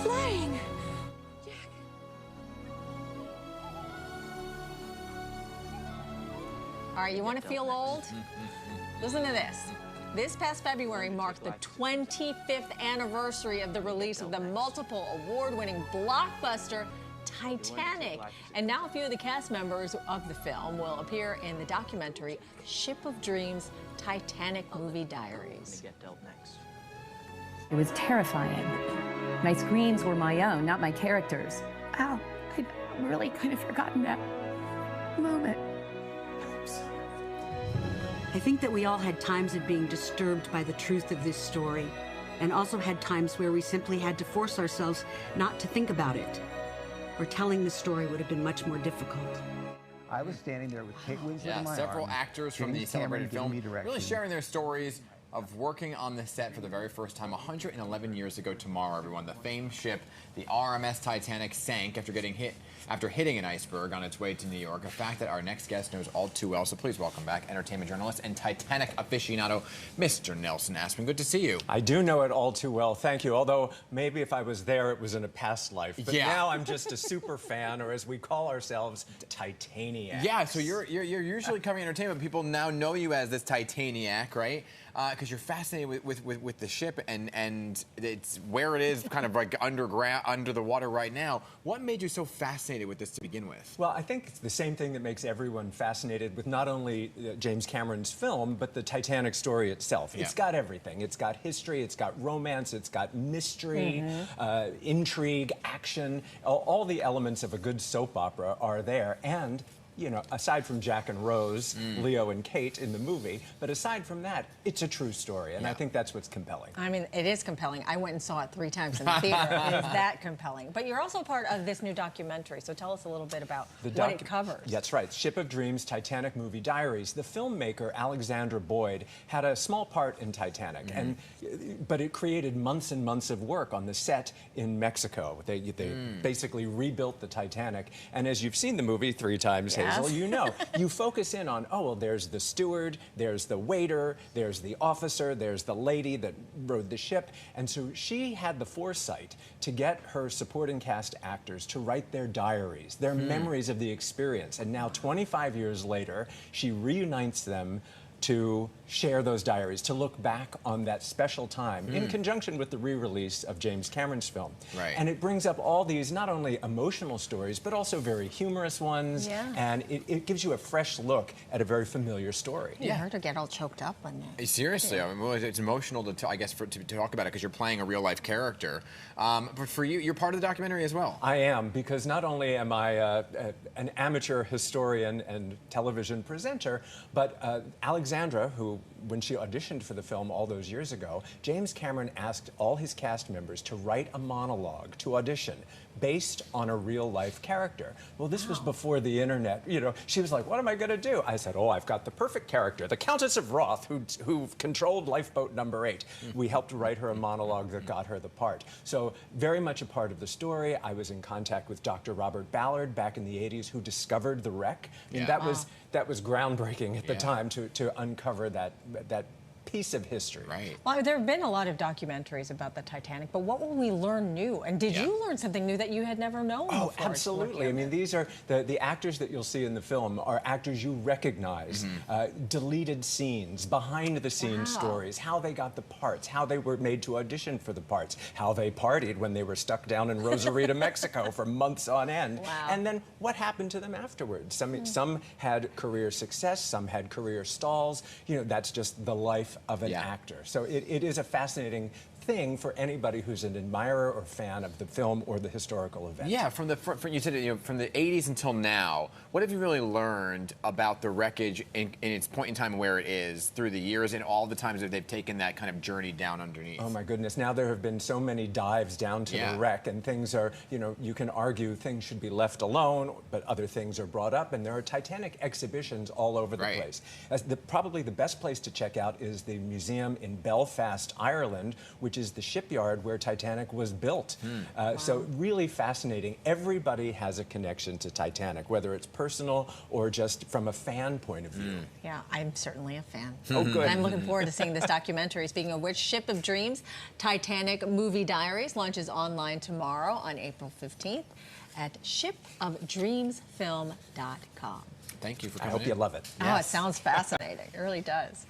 flying. All right, you want to feel old? Listen to this. This past February marked the 25th anniversary of the release of the multiple award-winning blockbuster Titanic. And now a few of the cast members of the film will appear in the documentary Ship of Dreams, Titanic Movie Diaries. It was terrifying. My screams were my own, not my characters. Ow, I'd really kind of forgotten that moment. I think that we all had times of being disturbed by the truth of this story, and also had times where we simply had to force ourselves not to think about it, or telling the story would have been much more difficult. I was standing there with Kate Winslet in my several arms, actors from the James celebrated Cameron film giving me direction. really sharing their stories of working on the set for the very first time 111 years ago tomorrow, everyone. The famed ship, the RMS Titanic, sank after hitting an iceberg on its way to New York, a fact that our next guest knows all too well. So please welcome back entertainment journalist and Titanic aficionado, Mr. Nelson Aspin. Good to see you. I do know it all too well, thank you. Although maybe if I was there, it was in a past life. But now I'm just a super fan, or as we call ourselves, Titaniacs. Yeah, so you're usually covering entertainment. People now know you as this Titaniac, right? Because you're fascinated with the ship and it's where it is, kind of like underground, under the water right now. What made you so fascinated with this to begin with? Well, I think it's the same thing that makes everyone fascinated with not only James Cameron's film, but the Titanic story itself. Yeah. It's got everything. It's got history, it's got romance, it's got mystery, intrigue, action. All the elements of a good soap opera are there. And you know, aside from Jack and Rose, Leo and Kate in the movie, but aside from that, it's a true story, and I think that's what's compelling. I mean, it is compelling. I went and saw it 3 times in the theater. It is that compelling. But you're also part of this new documentary, so tell us a little bit about what it covers. That's right. Ship of Dreams, Titanic Movie Diaries. The filmmaker, Alexandra Boyd, had a small part in Titanic, but it created months and months of work on the set in Mexico. They basically rebuilt the Titanic, and as you've seen the movie 3 times, Hazel, you know, you focus in on, oh, well, there's the steward, there's the waiter, there's the officer, there's the lady that rode the ship. And so she had the foresight to get her supporting cast actors to write their diaries, their memories of the experience. And now, 25 years later, she reunites them to share those diaries, to look back on that special time in conjunction with the re-release of James Cameron's film. Right. And it brings up all these not only emotional stories, but also very humorous ones. Yeah. And it gives you a fresh look at a very familiar story. You heard her get all choked up on that. Seriously, I mean, well, it's emotional to, I guess, to talk about it because you're playing a real-life character. But for you, you're part of the documentary as well. I am, because not only am I an amateur historian and television presenter, but Alexandra, who, when she auditioned for the film all those years ago, James Cameron asked all his cast members to write a monologue to audition based on a real-life character. Well, this was before the internet. You know, she was like, what am I going to do? I said, oh, I've got the perfect character, the Countess of Roth, who controlled lifeboat number 8. We helped write her a monologue that got her the part. So very much a part of the story. I was in contact with Dr. Robert Ballard back in the 80s, who discovered the wreck. I mean, that was groundbreaking at the time to uncover that piece of history. Right. Well, there have been a lot of documentaries about the Titanic, but what will we learn new? And did you learn something new that you had never known before? Oh, absolutely. I mean, these are the actors that you'll see in the film are actors you recognize. Deleted scenes, behind-the-scenes stories, how they got the parts, how they were made to audition for the parts, how they partied when they were stuck down in Rosarito, Mexico for months on end. Wow. And then what happened to them afterwards? Some had career success, some had career stalls. You know, that's just the life of an actor. So it is a fascinating thing for anybody who's an admirer or fan of the film or the historical event. Yeah, you said, you know, from the 80s until now, what have you really learned about the wreckage in its point in time where it is through the years and all the times that they've taken that kind of journey down underneath? Oh my goodness, now there have been so many dives down to the wreck, and things are, you know, you can argue things should be left alone, but other things are brought up, and there are Titanic exhibitions all over the place. Probably the best place to check out is the museum in Belfast, Ireland, which is the shipyard where Titanic was built. So really fascinating. Everybody has a connection to Titanic, whether it's personal or just from a fan point of view. Yeah, I'm certainly a fan. Oh, good. I'm looking forward to seeing this documentary. Speaking of which, Ship of Dreams, Titanic Movie Diaries launches online tomorrow on April 15th at shipofdreamsfilm.com. Thank you for I coming hope you love it. Oh, it sounds fascinating. It really does.